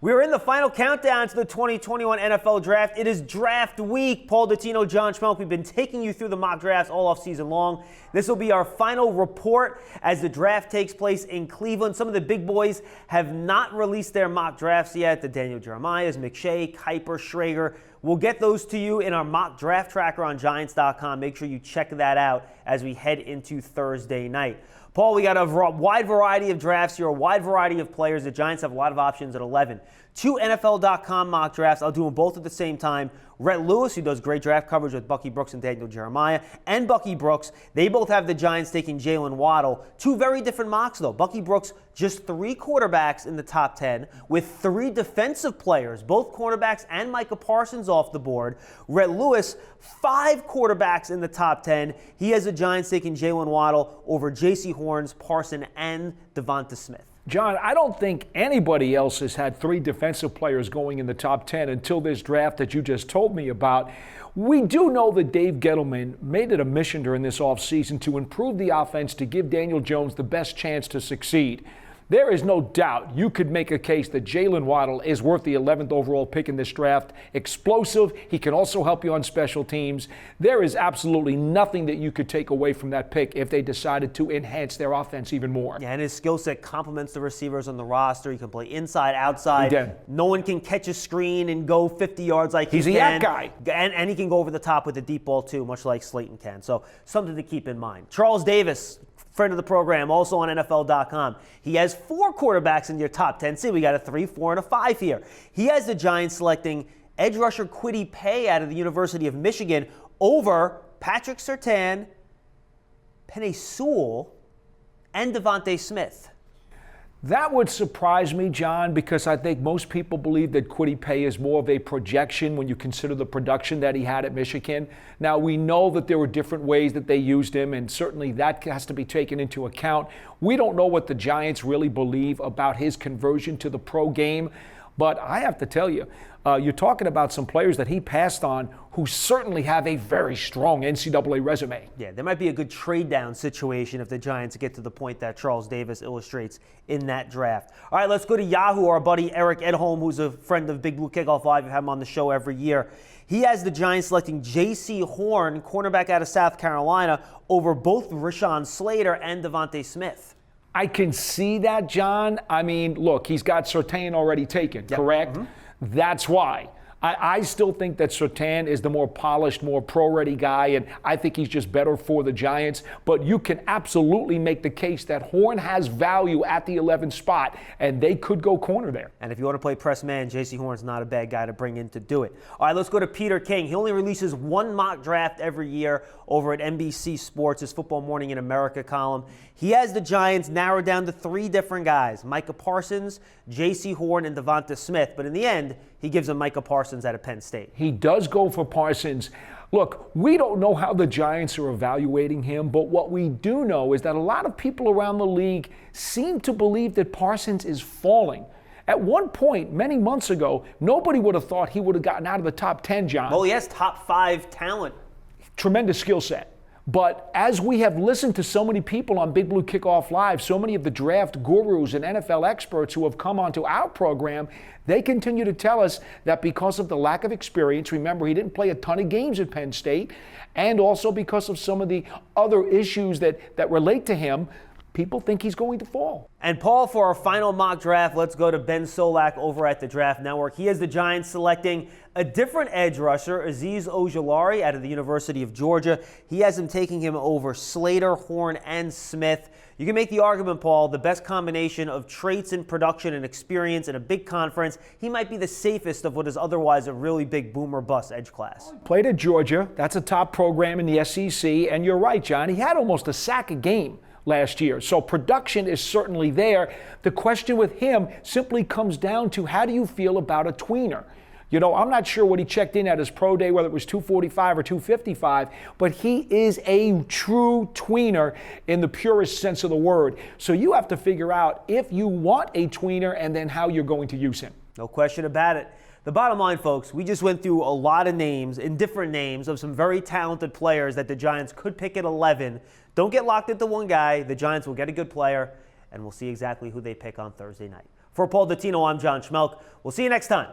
We're in the final countdown to the 2021 NFL Draft. It is draft week. Paul Dottino, John Schmeelk, we've been taking you through the mock drafts all off season long. This will be our final report as the draft takes place in Cleveland. Some of the big boys have not released their mock drafts yet. The Daniel Jeremiahs, McShay, Kiper, Schrager. We'll get those to you in our mock draft tracker on Giants.com. Make sure you check that out as we head into Thursday night. Paul, we got a wide variety of drafts here, a wide variety of players. The Giants have a lot of options at 11. 2 NFL.com mock drafts. I'll do them both at the same time. Rhett Lewis, who does great draft coverage with Bucky Brooks and Daniel Jeremiah, and Bucky Brooks, they both have the Giants taking Jalen Waddle. 2 very different mocks, though. Bucky Brooks, just 3 quarterbacks in the top 10, with 3 defensive players, both cornerbacks and Micah Parsons off the board. Rhett Lewis, 5 quarterbacks in the top 10. He has the Giants taking Jalen Waddle over J.C. Horns, Parson, and Devonta Smith. John, I don't think anybody else has had 3 defensive players going in the top 10 until this draft that you just told me about. We do know that Dave Gettleman made it a mission during this offseason to improve the offense to give Daniel Jones the best chance to succeed. There is no doubt you could make a case that Jalen Waddle is worth the 11th overall pick in this draft. Explosive. He can also help you on special teams. There is absolutely nothing that you could take away from that pick if they decided to enhance their offense even more. Yeah, and his skill set complements the receivers on the roster. He can play inside, outside. No one can catch a screen and go 50 yards like he can. He's a yak guy. And he can go over the top with the deep ball, too, much like Slayton can. So something to keep in mind. Charles Davis, friend of the program, also on NFL.com. He has 4 quarterbacks in your top 10. See, we got a 3, 4, and a 5 here. He has the Giants selecting edge rusher Kwity Paye out of the University of Michigan over Patrick Surtain, Penei Sewell, and Devonta Smith. That would surprise me, John, because I think most people believe that Kwity Paye is more of a projection when you consider the production that he had at Michigan. Now, we know that there were different ways that they used him, and certainly that has to be taken into account. We don't know what the Giants really believe about his conversion to the pro game, but I have to tell you, you're talking about some players that he passed on who certainly have a very strong NCAA resume. Yeah, there might be a good trade-down situation if the Giants get to the point that Charles Davis illustrates in that draft. All right, let's go to Yahoo, our buddy Eric Edholm, who's a friend of Big Blue Kickoff Live. We have him on the show every year. He has the Giants selecting J.C. Horn, cornerback out of South Carolina, over both Rashawn Slater and Devonta Smith. I can see that, John. I mean, look, he's got Surtain already taken, correct? Mm-hmm. That's why. I still think that Surtain is the more polished, more pro-ready guy, and I think he's just better for the Giants. But you can absolutely make the case that Horn has value at the 11th spot, and they could go corner there. And if you want to play press man, J.C. Horn's not a bad guy to bring in to do it. All right, let's go to Peter King. He only releases 1 mock draft every year over at NBC Sports, his Football Morning in America column. He has the Giants narrowed down to 3 different guys, Micah Parsons, J.C. Horn, and Devonta Smith. But in the end, he gives him Micah Parsons out of Penn State. He does go for Parsons. Look, we don't know how the Giants are evaluating him, but what we do know is that a lot of people around the league seem to believe that Parsons is falling. At one point, many months ago, nobody would have thought he would have gotten out of the top 10, John. Well, he has top 5 talent. Tremendous skill set. But as we have listened to so many people on Big Blue Kickoff Live, so many of the draft gurus and NFL experts who have come onto our program, they continue to tell us that because of the lack of experience, remember he didn't play a ton of games at Penn State, and also because of some of the other issues that relate to him, people think he's going to fall. And Paul, for our final mock draft, let's go to Ben Solak over at the Draft Network. He has the Giants selecting a different edge rusher, Azeez Ojulari out of the University of Georgia. He has him taking him over Slater, Horn, and Smith. You can make the argument, Paul, the best combination of traits in production and experience in a big conference. He might be the safest of what is otherwise a really big boomer bust edge class. Played at Georgia. That's a top program in the SEC. And you're right, John. He had almost a sack a game last year. So production is certainly there. The question with him simply comes down to how do you feel about a tweener? You know, I'm not sure what he checked in at his pro day, whether it was 245 or 255, but he is a true tweener in the purest sense of the word. So you have to figure out if you want a tweener and then how you're going to use him. No question about it. The bottom line, folks, we just went through a lot of names and different names of some very talented players that the Giants could pick at 11. Don't get locked into one guy. The Giants will get a good player, and we'll see exactly who they pick on Thursday night. For Paul Dottino, I'm John Schmeelk. We'll see you next time.